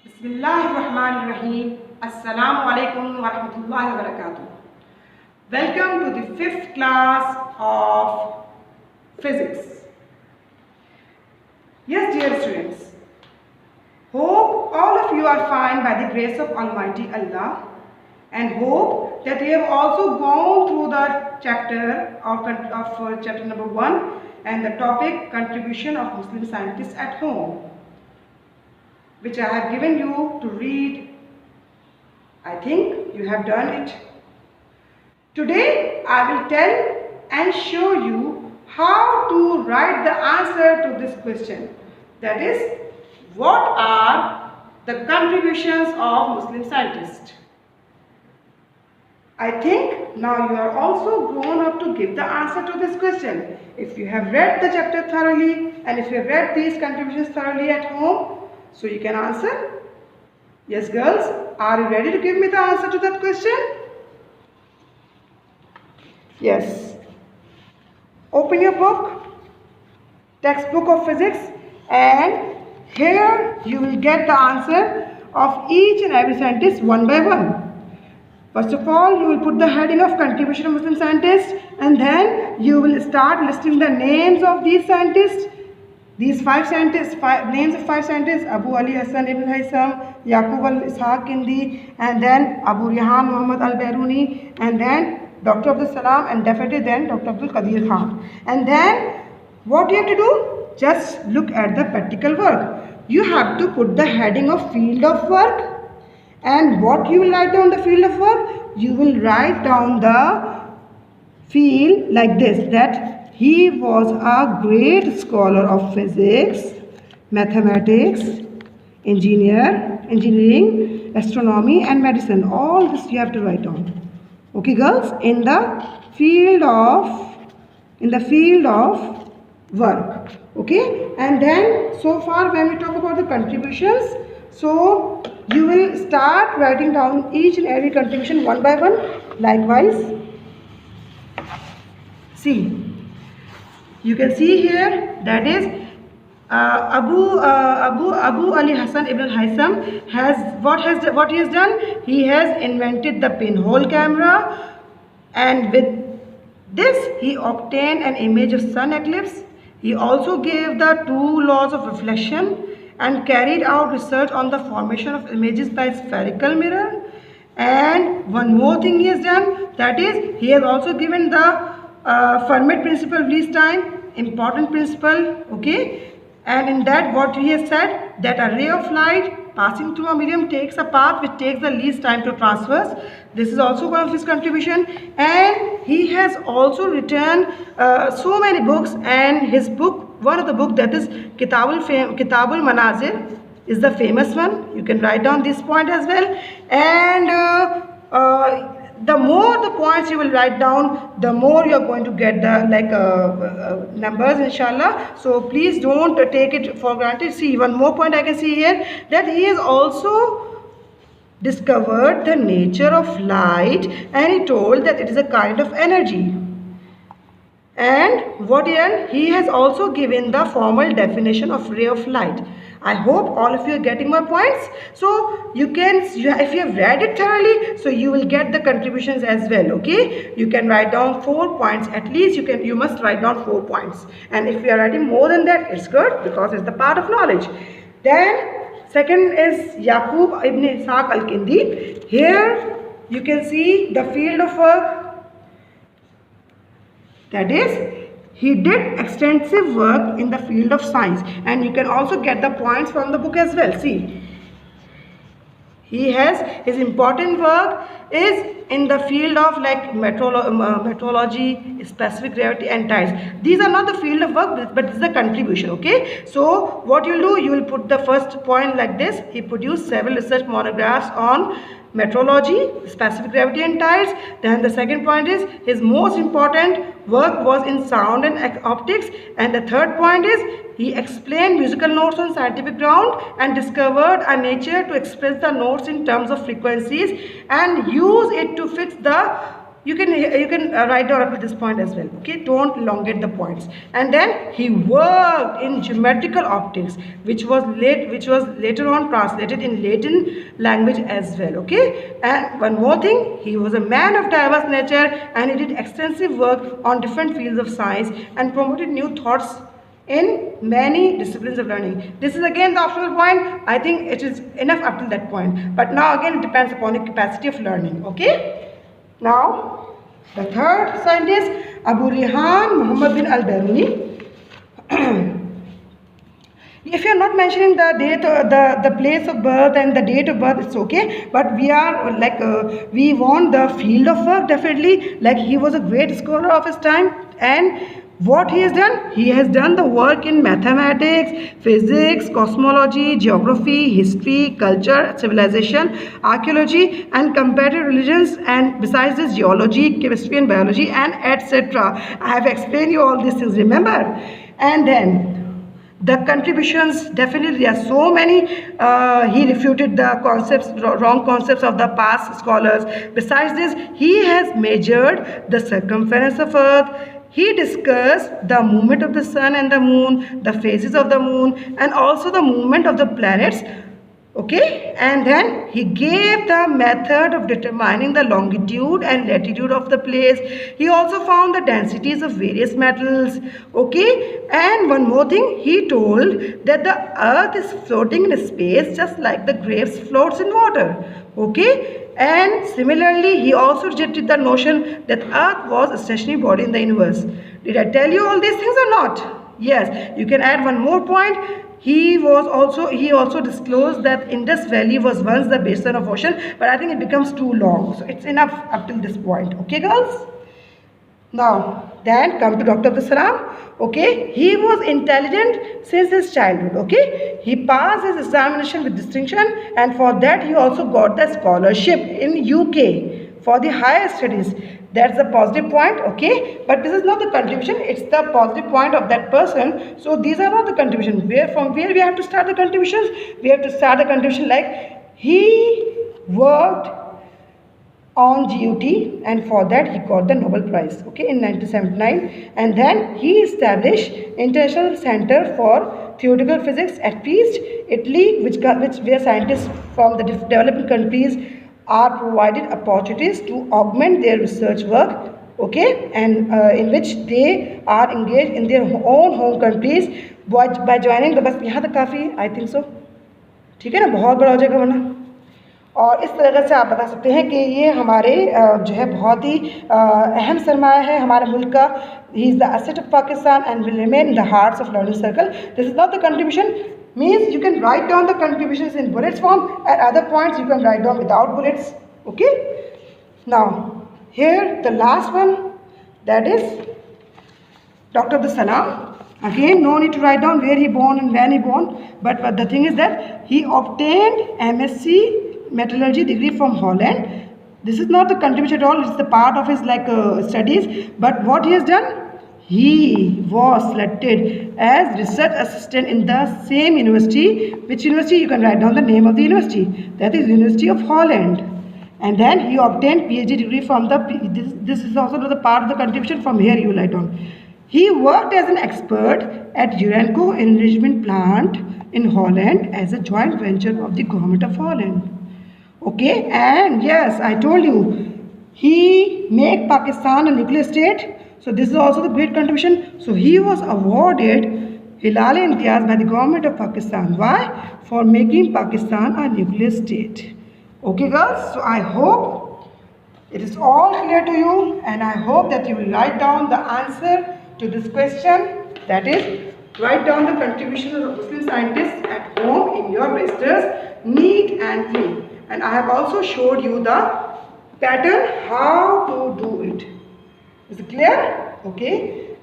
Bismillahirrahmanirrahim. Assalamu alaikum wa rahmatullahi wa barakatuh. Welcome to the 5th class of physics. Yes, dear students, hope all of you are fine by the grace of Almighty Allah, and hope that you have also gone through the chapter of chapter number 1 and the topic contribution of Muslim scientists at home, which I have given you to read. I think you have done it. Today I will tell and show you how to write the answer to this question. That is, what are the contributions of Muslim scientists? I think now you are also grown up to give the answer to this question. If you have read the chapter thoroughly and if you have read these contributions thoroughly at home, so you can answer. Yes, girls, are you ready to give me the answer to that question? Yes. Open your book, textbook of physics, and here you will get the answer of each and every scientist one by one. First of all, you will put the heading of contribution of Muslim scientists, and then you will start listing the names of these scientists. These names of five scientists: Abu Ali Hassan ibn Haytham, Yaqub al-Ishaq Kindi, and then Abu Rihan Muhammad al-Bairuni, and then Dr. Abdul Salam, and definitely then Dr. Abdul Qadir Khan. And then what you have to do? Just look at the practical work. You have to put the heading of field of work. And what you will write down the field of work? You will write down the field like this, that he was a great scholar of physics, mathematics, engineering, astronomy and medicine. All this you have to write down. Okay, girls, in the field of work. Okay, and then so far when we talk about the contributions, so you will start writing down each and every contribution one by one. Likewise, see, you can see here, that is Abu Ali Hassan ibn Haytham has what he has done. He has invented the pinhole camera, and with this he obtained an image of sun eclipse. He also gave the 2 laws of reflection and carried out research on the formation of images by spherical mirror. And one more thing he has done, that is, he has also given the Fermat principle of least time, important principle. Okay, and in that what he has said, that a ray of light passing through a medium takes a path which takes the least time to traverse. This is also one of his contribution. And he has also written so many books, and his book, one of the book, that is Kitabul Manazir, is the famous one. You can write down this point as well. And the more the points you will write down, the more you are going to get the numbers, inshallah. So please don't take it for granted. See, one more point I can see here, that he has also discovered the nature of light, and he told that it is a kind of energy. And what else? He has also given the formal definition of ray of light. I hope all of you are getting my points. So you can, if you have read it thoroughly, so you will get the contributions as well. Okay, you can write down 4 points at least. You must write down 4 points, and if you are writing more than that, it's good, because it's the part of knowledge. Then second is Yaqub ibn Ishaq al-Kindi. Here you can see the field of work. That is, he did extensive work in the field of science, and you can also get the points from the book as well. See, he has, his important work is in the field of meteorology, specific gravity and tides. These are not the field of work, but it's the contribution. Okay, so what you'll do, you will put the first point like this: he produced several research monographs on meteorology, specific gravity and tides. Then the second point is, his most important work was in sound and optics. And the third point is, he explained musical notes on scientific ground and discovered a nature to express the notes in terms of frequencies and use it to fix the You can write down up to this point as well. Okay, don't elongate the points. And then he worked in geometrical optics, which was later on translated in Latin language as well. Okay, and one more thing, he was a man of diverse nature, and he did extensive work on different fields of science and promoted new thoughts in many disciplines of learning. This is again the optional point. I think it is enough up to that point. But now again it depends upon the capacity of learning. Okay. Now, the third scientist, Abu Rihan Muhammad bin al-Biruni. If you are not mentioning the date, the place of birth and the date of birth, it's okay. But we are like, we want the field of work definitely. Like he was a great scholar of his time, and what he has done? He has done the work in mathematics, physics, cosmology, geography, history, culture, civilization, archaeology and comparative religions, and besides this geology, chemistry and biology and etc. I have explained you all these things, remember? And then the contributions, definitely there are so many. He refuted the wrong concepts of the past scholars. Besides this, he has measured the circumference of Earth. He discussed the movement of the sun and the moon, the phases of the moon, and also the movement of the planets. Okay, and then he gave the method of determining the longitude and latitude of the place. He also found the densities of various metals. Okay, and one more thing, he told that the earth is floating in space just like the grapes floats in water. Okay, and similarly he also rejected the notion that earth was a stationary body in the universe. Did I tell you all these things or not? Yes, you can add one more point. He also disclosed that Indus Valley was once the basin of ocean, but I think it becomes too long, so it's enough up till this point. Okay girls, now then come to Dr. Abdul Salam. Okay, he was intelligent since his childhood. Okay, he passed his examination with distinction, and for that he also got the scholarship in UK for the higher studies. That's the positive point. Okay, but this is not the contribution, it's the positive point of that person. So these are not the contributions. From where we have to start the contributions? We have to start the contribution like he worked on GUT, and for that he got the Nobel Prize, okay, in 1979. And then he established International Center for Theoretical Physics at Trieste, Italy, where scientists from the developing countries are provided opportunities to augment their research work, okay, and in which they are engaged in their own home countries by joining the, बस यहाँ तक काफ़ी, I think so, ठीक है ना, बहुत बड़ा हो जाएगा वरना। और इस तरह से आप बता सकते हैं कि ये हमारे जो है बहुत ही अहम सरमाया है हमारे मुल्क का। He is the asset of Pakistan and will remain in the hearts of learning circle. This is not the contribution, means you can write down the contributions in bullets form, at other points you can write down without bullets. Okay, now here the last one, that is Dr. Abdul Salam. Again, no need to write down where he born and when he born, but the thing is that he obtained MSc metallurgy degree from Holland. This is not the contribution at all, it's the part of his studies. But what he has done, he was selected as research assistant in the same university. Which university? You can write down the name of the university. That is University of Holland. And then he obtained PhD degree from the, this is also the part of the contribution. From here you write down. He worked as an expert at Urenco enrichment plant in Holland as a joint venture of the government of Holland. Okay, and yes, I told you, he made Pakistan a nuclear state. So this is also the great contribution. So he was awarded Hilal-e Imtiaz by the government of Pakistan. Why? For making Pakistan a nuclear state. Okay girls, so I hope it is all clear to you, and I hope that you will write down the answer to this question. That is, write down the contributions of Muslim scientists at home in your registers, neat and clean. And I have also showed you the pattern how to do it. Is it clear? Okay.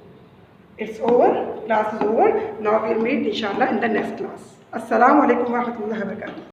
It's over. Class is over. Now we'll meet inshallah in the next class. Assalamu alaikum wa rahmatullahi wa barakatuh.